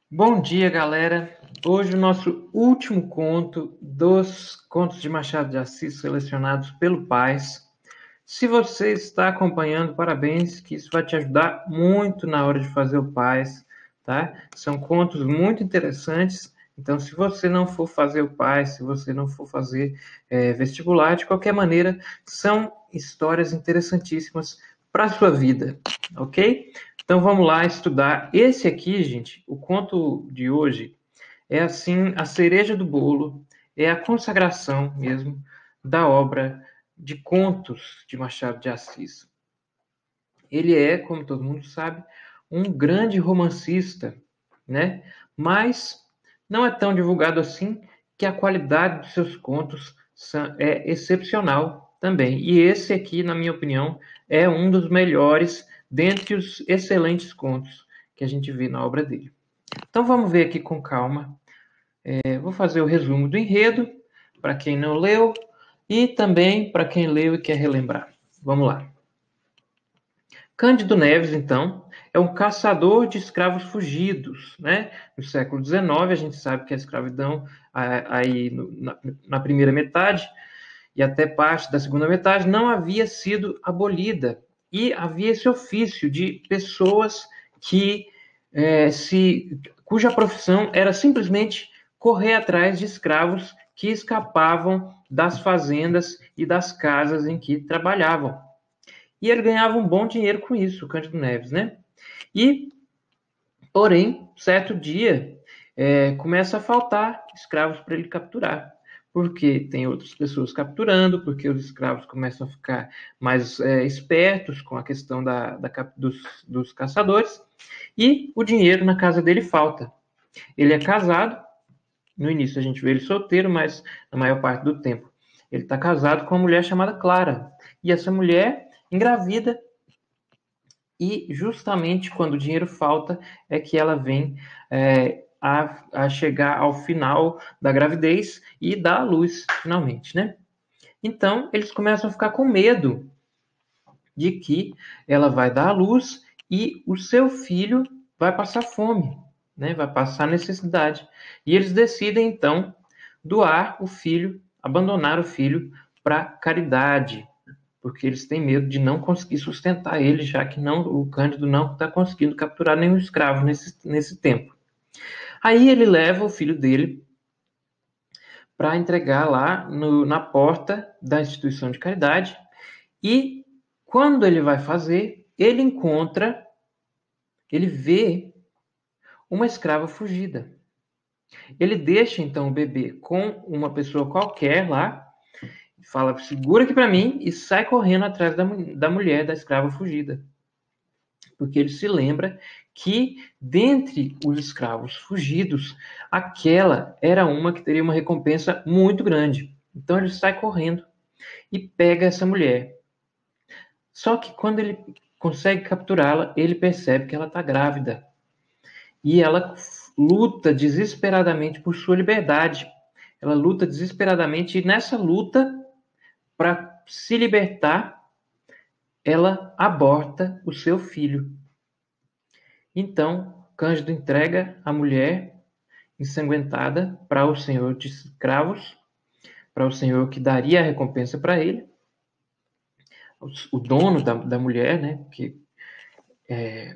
Bom dia, galera. Hoje o nosso último conto dos contos de Machado de Assis selecionados pelo Paz. Se você está acompanhando, parabéns, que isso vai te ajudar muito na hora de fazer o Paz, tá? São contos muito interessantes. Então, se você não for fazer o Paz, se você não for fazer vestibular, de qualquer maneira, são histórias interessantíssimas para a sua vida, ok? Então vamos lá estudar. Esse aqui, gente, o conto de hoje é assim a cereja do bolo, é a consagração mesmo da obra de contos de Machado de Assis. Ele é, como todo mundo sabe, um grande romancista, né? Mas não é tão divulgado assim que a qualidade dos seus contos é excepcional também. E esse aqui, na minha opinião, é um dos melhores dentre os excelentes contos que a gente vê na obra dele. Então vamos ver aqui com calma. Vou fazer o resumo do enredo para quem não leu e também para quem leu e quer relembrar. Vamos lá. Cândido Neves, então, é um caçador de escravos fugidos, né? No século XIX, a gente sabe que a escravidão aí na primeira metade e até parte da segunda metade não havia sido abolida e havia esse ofício de pessoas que cuja profissão era simplesmente correr atrás de escravos que escapavam das fazendas e das casas em que trabalhavam. E ele ganhava um bom dinheiro com isso, o Cândido Neves, né? E, porém, certo dia, começa a faltar escravos para ele capturar, porque tem outras pessoas capturando, porque os escravos começam a ficar mais espertos com a questão dos caçadores, e o dinheiro na casa dele falta. Ele é casado, no início a gente vê ele solteiro, mas na maior parte do tempo ele está casado com uma mulher chamada Clara, e essa mulher engravida. E justamente quando o dinheiro falta é que ela vem a chegar ao final da gravidez e dá à luz, finalmente, né? Então, eles começam a ficar com medo de que ela vai dar à luz e o seu filho vai passar fome, né? Vai passar necessidade. E eles decidem, então, doar o filho, abandonar o filho para caridade, porque eles têm medo de não conseguir sustentar ele, já que o Cândido não está conseguindo capturar nenhum escravo nesse tempo. Aí ele leva o filho dele para entregar lá na porta da instituição de caridade e quando ele vai fazer, ele vê uma escrava fugida. Ele deixa então o bebê com uma pessoa qualquer lá, fala, segura aqui para mim e sai correndo atrás da mulher, da escrava fugida. Porque ele se lembra que, dentre os escravos fugidos, aquela era uma que teria uma recompensa muito grande. Então ele sai correndo e pega essa mulher. Só que quando ele consegue capturá-la, ele percebe que ela está grávida. E ela luta desesperadamente por sua liberdade. Ela luta desesperadamente e nessa luta, para se libertar, ela aborta o seu filho. Então, Cândido entrega a mulher ensanguentada para o senhor de escravos, para o senhor que daria a recompensa para ele, o dono da mulher, né? Porque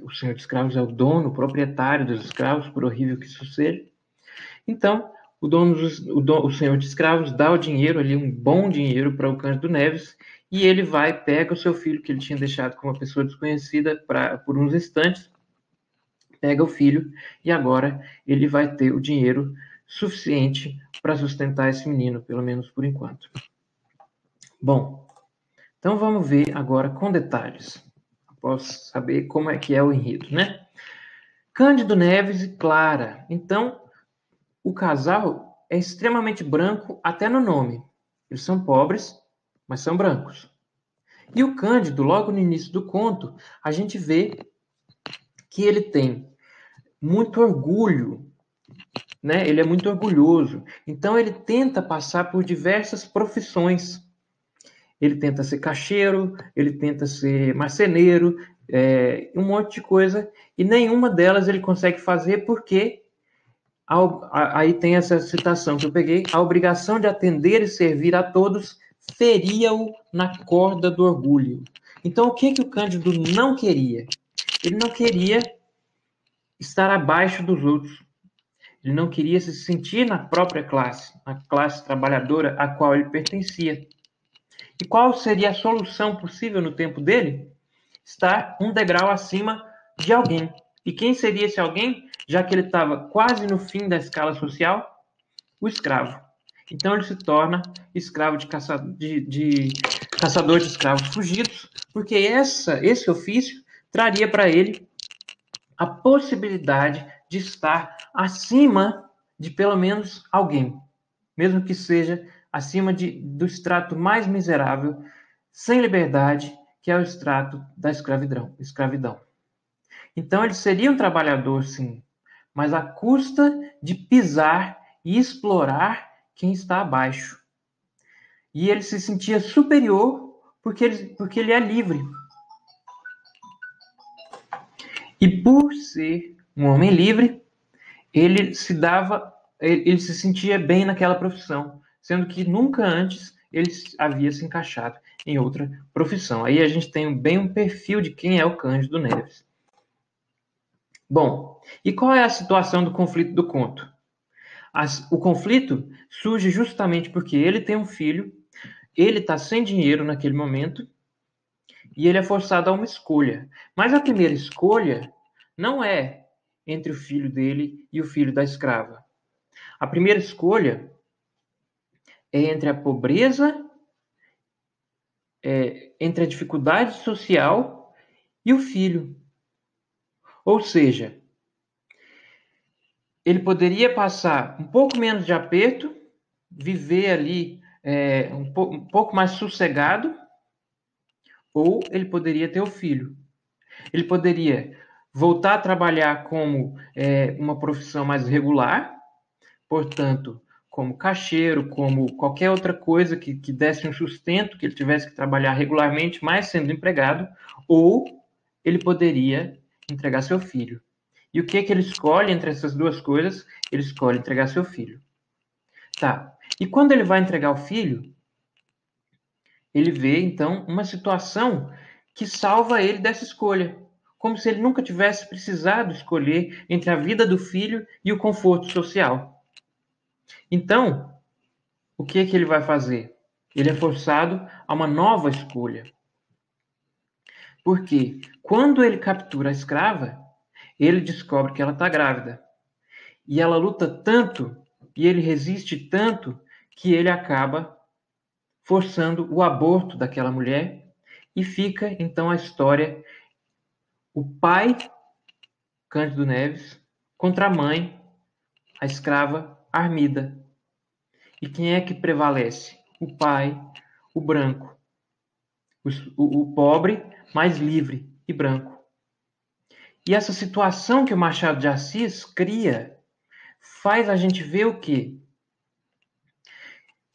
o senhor de escravos é o dono, o proprietário dos escravos, por horrível que isso seja. Então, o senhor de escravos dá o dinheiro ali, um bom dinheiro para o Cândido Neves, e ele pega o seu filho que ele tinha deixado com uma pessoa desconhecida por uns instantes, pega o filho e agora ele vai ter o dinheiro suficiente para sustentar esse menino, pelo menos por enquanto. Bom, então vamos ver agora com detalhes. Posso saber como é que é o enredo, né? Cândido Neves e Clara. Então, o casal é extremamente branco até no nome. Eles são pobres, mas são brancos. E o Cândido, logo no início do conto, a gente vê que ele tem muito orgulho, né? Ele é muito orgulhoso. Então ele tenta passar por diversas profissões. Ele tenta ser caixeiro, ele tenta ser marceneiro, um monte de coisa, e nenhuma delas ele consegue fazer porque Aí tem essa citação que eu peguei: a obrigação de atender e servir a todos feria-o na corda do orgulho. Então, o que o Cândido não queria? Ele não queria estar abaixo dos outros. Ele não queria se sentir na própria classe, na classe trabalhadora a qual ele pertencia. E qual seria a solução possível no tempo dele? Estar um degrau acima de alguém. E quem seria esse alguém? Já que ele estava quase no fim da escala social, o escravo. Então ele se torna escravo de caçador de escravos fugidos, porque esse ofício traria para ele a possibilidade de estar acima de pelo menos alguém, mesmo que seja acima do extrato mais miserável, sem liberdade, que é o extrato da escravidão. Então ele seria um trabalhador, sim, mas à custa de pisar e explorar quem está abaixo. E ele se sentia superior porque ele é livre. E por ser um homem livre, ele se sentia bem naquela profissão, sendo que nunca antes ele havia se encaixado em outra profissão. Aí a gente tem bem um perfil de quem é o Cândido Neves. Bom, e qual é a situação do conflito do conto? O conflito surge justamente porque ele tem um filho, ele está sem dinheiro naquele momento e ele é forçado a uma escolha. Mas a primeira escolha não é entre o filho dele e o filho da escrava. A primeira escolha é entre a pobreza, entre a dificuldade social e o filho. Ou seja, ele poderia passar um pouco menos de aperto, viver ali um pouco mais sossegado, ou ele poderia ter o filho. Ele poderia voltar a trabalhar como uma profissão mais regular, portanto, como caixeiro, como qualquer outra coisa que desse um sustento, que ele tivesse que trabalhar regularmente, mas sendo empregado, ou ele poderia entregar seu filho. E o que ele escolhe entre essas duas coisas? Ele escolhe entregar seu filho. Tá. E quando ele vai entregar o filho, ele vê, então, uma situação que salva ele dessa escolha. Como se ele nunca tivesse precisado escolher entre a vida do filho e o conforto social. Então, o que ele vai fazer? Ele é forçado a uma nova escolha. Porque quando ele captura a escrava, ele descobre que ela está grávida. E ela luta tanto, e ele resiste tanto, que ele acaba forçando o aborto daquela mulher. E fica, então, a história: o pai, Cândido Neves, contra a mãe, a escrava Armida. E quem é que prevalece? O pai, o branco. O pobre, mais livre e branco. E essa situação que o Machado de Assis cria faz a gente ver o quê?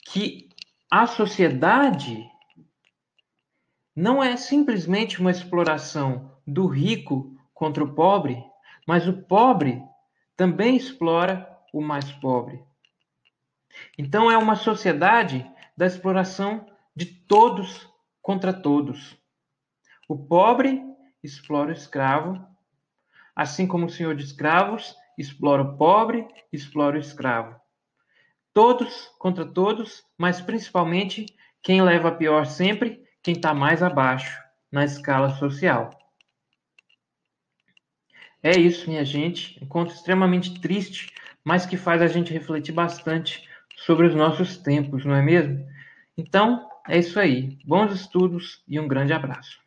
Que a sociedade não é simplesmente uma exploração do rico contra o pobre, mas o pobre também explora o mais pobre. Então é uma sociedade da exploração de todos contra todos. O pobre explora o escravo, assim como o senhor de escravos explora o pobre, explora o escravo. Todos contra todos, mas principalmente quem leva a pior sempre, quem está mais abaixo na escala social. É isso, minha gente. Um conto extremamente triste, mas que faz a gente refletir bastante sobre os nossos tempos, não é mesmo? Então, é isso aí. Bons estudos e um grande abraço.